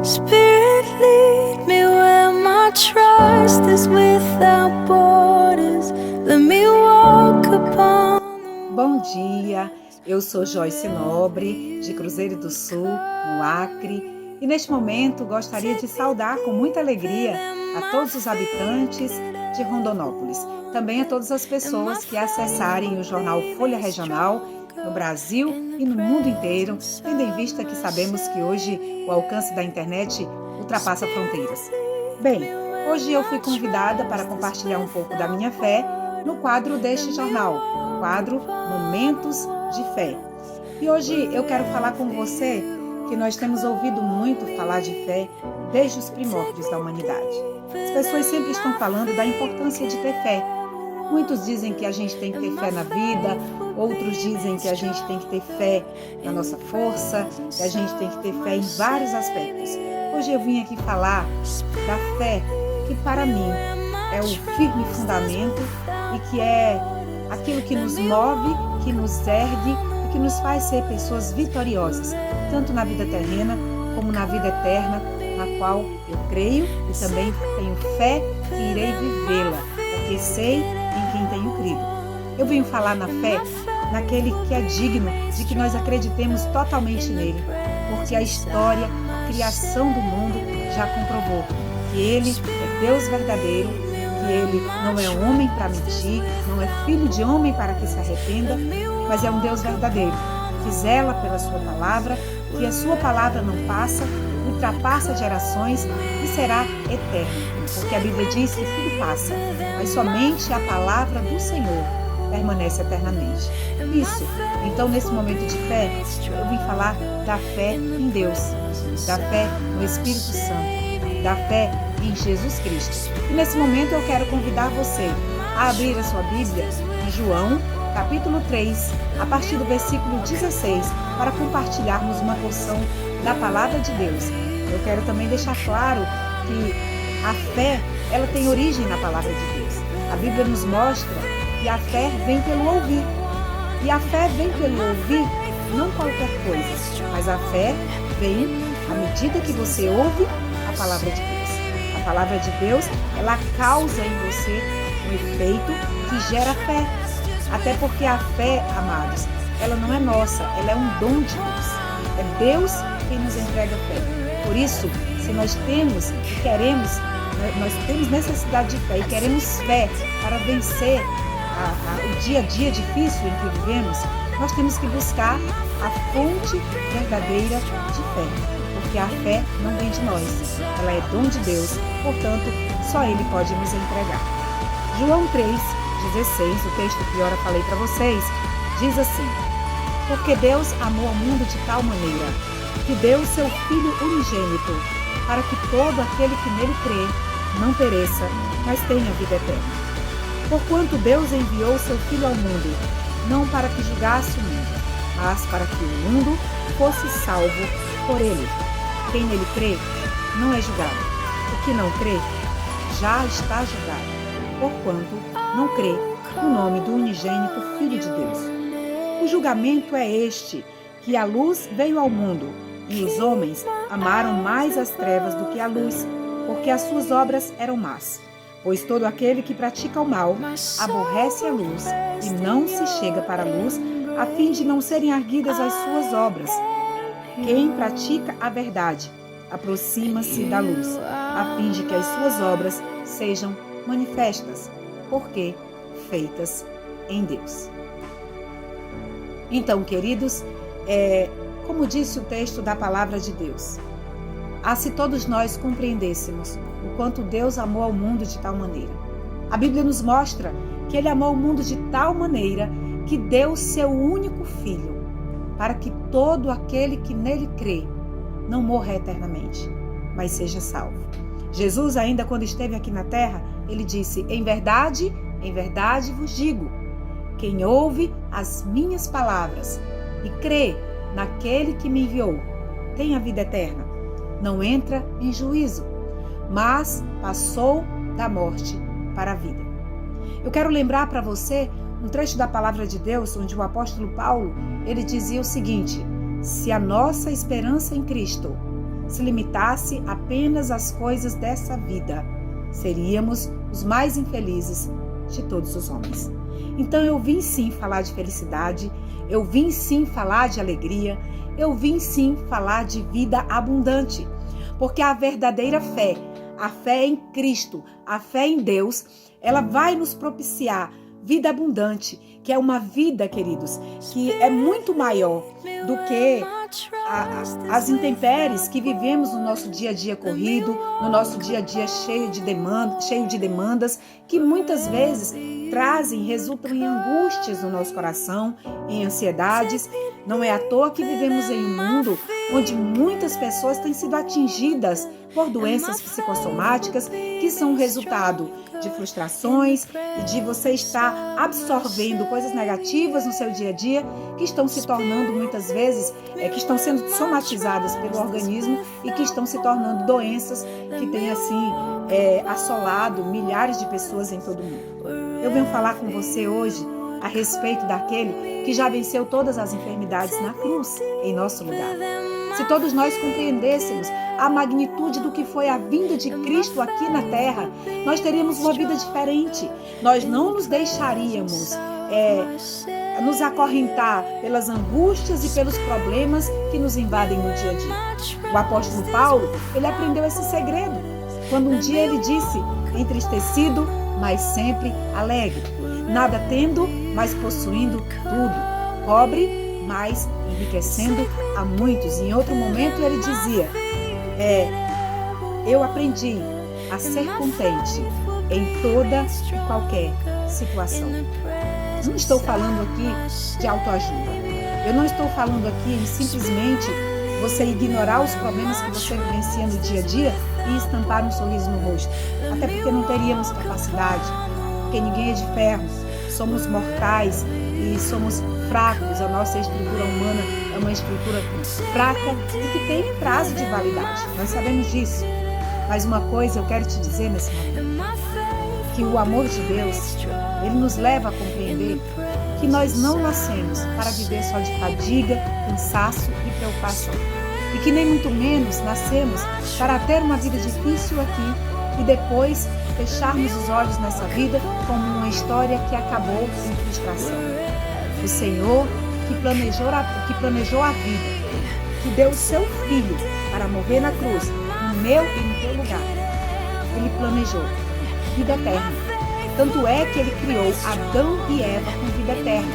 Spirit, lead me where my trust is without borders. Let me walk upon. Bom dia, eu sou Joyce Nobre, de Cruzeiro do Sul, no Acre, e neste momento gostaria de saudar com muita alegria a todos os habitantes de Rondonópolis, também a todas as pessoas que acessarem o jornal Folha Regional no Brasil e no mundo inteiro, tendo em vista que sabemos que hoje o alcance da internet ultrapassa fronteiras. Bem, hoje eu fui convidada para compartilhar um pouco da minha fé no quadro deste jornal, o quadro Momentos de Fé. E hoje eu quero falar com você que nós temos ouvido muito falar de fé desde os primórdios da humanidade. As pessoas sempre estão falando da importância de ter fé. Muitos dizem que a gente tem que ter fé na vida, outros dizem que a gente tem que ter fé na nossa força, que a gente tem que ter fé em vários aspectos. Hoje eu vim aqui falar da fé que para mim é o firme fundamento e que é aquilo que nos move, que nos ergue e que nos faz ser pessoas vitoriosas, tanto na vida terrena como na vida eterna, na qual eu creio e também tenho fé que irei vivê-la, porque sei em quem tenho crido. Eu venho falar na fé naquele que é digno de que nós acreditemos totalmente nele, porque a história, a criação do mundo já comprovou que ele é Deus verdadeiro, que ele não é homem para mentir, não é filho de homem para que se arrependa, mas é um Deus verdadeiro, que zela pela sua palavra, que a sua palavra não passa, ultrapassa gerações e será eterno, porque a Bíblia diz que tudo passa, mas somente a palavra do Senhor permanece eternamente. Isso, então nesse momento de fé, eu vim falar da fé em Deus, da fé no Espírito Santo, da fé em Jesus Cristo. E nesse momento eu quero convidar você a abrir a sua Bíblia em João, capítulo 3, a partir do versículo 16, para compartilharmos uma porção da palavra de Deus. Eu quero também deixar claro que a fé, ela tem origem na palavra de Deus. A Bíblia nos mostra que a fé vem pelo ouvir. E a fé vem pelo ouvir não qualquer coisa, mas a fé vem à medida que você ouve a palavra de Deus. A palavra de Deus, ela causa em você um efeito que gera fé. Até porque a fé, amados, ela não é nossa, ela é um dom de Deus. É Deus quem nos entrega fé. Por isso, se nós temos e queremos, nós temos necessidade de fé e queremos fé para vencer o dia a dia difícil em que vivemos, nós temos que buscar a fonte verdadeira de fé. Porque a fé não vem de nós, ela é dom de Deus, portanto, só Ele pode nos entregar. João 3:16, o texto que ora falei para vocês, diz assim: porque Deus amou o mundo de tal maneira que deu o seu Filho unigênito, para que todo aquele que nele crê não pereça, mas tenha vida eterna. Porquanto Deus enviou o seu Filho ao mundo, não para que julgasse o mundo, mas para que o mundo fosse salvo por ele. Quem nele crê não é julgado. O que não crê já está julgado, porquanto não crê no nome do unigênito Filho de Deus. O julgamento é este, que a luz veio ao mundo, e os homens amaram mais as trevas do que a luz, porque as suas obras eram más. Pois todo aquele que pratica o mal aborrece a luz e não se chega para a luz, a fim de não serem arguidas as suas obras. Quem pratica a verdade aproxima-se da luz, a fim de que as suas obras sejam manifestas, porque feitas em Deus. Então, queridos, como disse o texto da palavra de Deus, se todos nós compreendêssemos o quanto Deus amou ao mundo de tal maneira. A Bíblia nos mostra que Ele amou o mundo de tal maneira que deu o seu único Filho, para que todo aquele que nele crê não morra eternamente, mas seja salvo. Jesus, ainda quando esteve aqui na terra, Ele disse: em verdade vos digo, quem ouve as minhas palavras e crê naquele que me enviou, tem a vida eterna. Não entra em juízo, mas passou da morte para a vida. Eu quero lembrar para você um trecho da palavra de Deus, onde o apóstolo Paulo, ele dizia o seguinte: se a nossa esperança em Cristo se limitasse apenas às coisas dessa vida, seríamos os mais infelizes de todos os homens. Então eu vim sim falar de felicidade, eu vim sim falar de alegria, eu vim sim falar de vida abundante, porque a verdadeira fé, a fé em Cristo, a fé em Deus, ela vai nos propiciar vida abundante, que é uma vida, queridos, que é muito maior do que as intempéries que vivemos no nosso dia a dia corrido, no nosso dia a dia cheio de demandas, que muitas vezes resultam em angústias no nosso coração, em ansiedades. Não é à toa que vivemos em um mundo onde muitas pessoas têm sido atingidas por doenças psicossomáticas que são resultado de frustrações e de você estar absorvendo coisas negativas no seu dia a dia que estão se tornando muitas vezes, que estão sendo somatizadas pelo organismo e que estão se tornando doenças que têm assim assolado milhares de pessoas em todo o mundo. Eu venho falar com você hoje a respeito daquele que já venceu todas as enfermidades na cruz, em nosso lugar. Se todos nós compreendêssemos a magnitude do que foi a vinda de Cristo aqui na terra, nós teríamos uma vida diferente. Nós não nos deixaríamos nos acorrentar pelas angústias e pelos problemas que nos invadem no dia a dia. O apóstolo Paulo, ele aprendeu esse segredo, quando um dia ele disse, entristecido, mas sempre alegre, nada tendo, mas possuindo tudo, pobre, mas enriquecendo a muitos. E em outro momento ele dizia, eu aprendi a ser contente em toda e qualquer situação. Eu não estou falando aqui de autoajuda. Eu não estou falando aqui em simplesmente você ignorar os problemas que você vivencia no dia a dia e estampar um sorriso no rosto. Até porque não teríamos capacidade, porque ninguém é de ferro, somos mortais e somos fracos, a nossa estrutura humana é uma estrutura fraca e que tem prazo de validade. Nós sabemos disso. Mas uma coisa eu quero te dizer nesse momento, que o amor de Deus, ele nos leva a compreender que nós não nascemos para viver só de fadiga, cansaço e preocupação. E que nem muito menos nascemos para ter uma vida difícil aqui e depois fecharmos os olhos nessa vida como uma história que acabou em frustração. O Senhor que planejou a vida, que deu o seu Filho para morrer na cruz, no meu e no teu lugar, ele planejou vida eterna. Tanto é que ele criou Adão e Eva com vida eterna.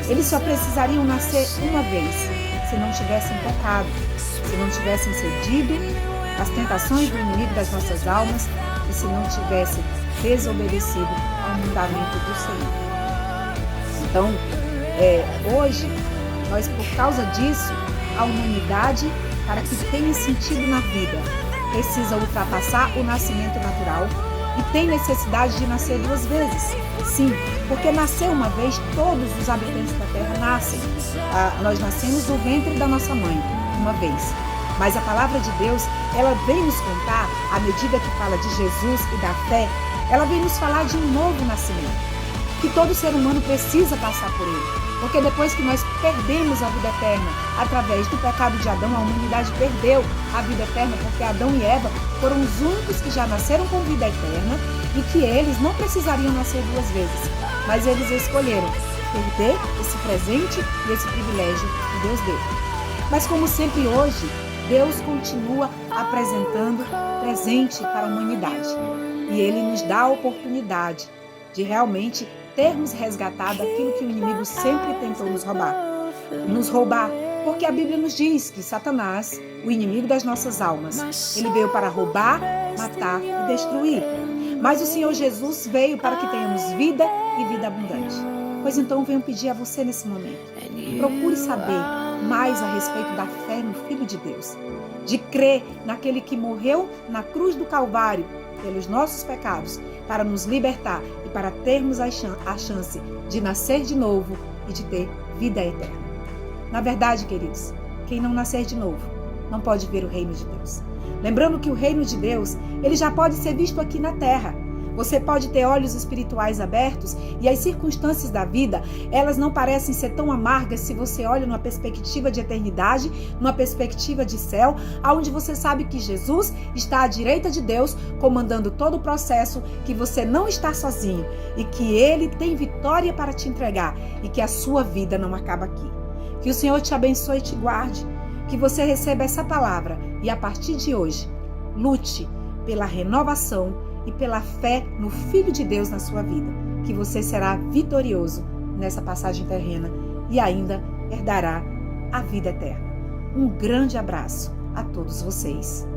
Eles só precisariam nascer uma vez, se não tivessem pecado, se não tivessem cedido às tentações do inimigo das nossas almas e se não tivessem desobedecido ao mandamento do Senhor. Então, hoje, nós, por causa disso, a humanidade, para que tenha sentido na vida, precisa ultrapassar o nascimento natural e tem necessidade de nascer duas vezes. Sim, porque nascer uma vez, todos os habitantes da terra nascem. Nós nascemos do ventre da nossa mãe, uma vez. Mas a palavra de Deus, ela vem nos contar, à medida que fala de Jesus e da fé, ela vem nos falar de um novo nascimento, que todo ser humano precisa passar por ele. Porque depois que nós perdemos a vida eterna, através do pecado de Adão, a humanidade perdeu a vida eterna, porque Adão e Eva foram os únicos que já nasceram com vida eterna e que eles não precisariam nascer duas vezes. Mas eles escolheram perder esse presente e esse privilégio que Deus deu. Mas como sempre hoje, Deus continua apresentando presente para a humanidade. E Ele nos dá a oportunidade de realmente termos resgatado aquilo que o inimigo sempre tentou nos roubar. Porque a Bíblia nos diz que Satanás, o inimigo das nossas almas, ele veio para roubar, matar e destruir. Mas o Senhor Jesus veio para que tenhamos vida e vida abundante. Pois então venho pedir a você nesse momento, procure saber mais a respeito da fé no Filho de Deus, de crer naquele que morreu na cruz do Calvário pelos nossos pecados, para nos libertar e para termos a chance de nascer de novo e de ter vida eterna. Na verdade, queridos, quem não nascer de novo não pode ver o reino de Deus. Lembrando que o reino de Deus, ele já pode ser visto aqui na terra, Você pode ter olhos espirituais abertos e as circunstâncias da vida, elas não parecem ser tão amargas se você olha numa perspectiva de eternidade, numa perspectiva de céu, onde você sabe que Jesus está à direita de Deus, comandando todo o processo, que você não está sozinho e que Ele tem vitória para te entregar e que a sua vida não acaba aqui. Que o Senhor te abençoe e te guarde, que você receba essa palavra e a partir de hoje, lute pela renovação e pela fé no Filho de Deus na sua vida, que você será vitorioso nessa passagem terrena e ainda herdará a vida eterna. Um grande abraço a todos vocês.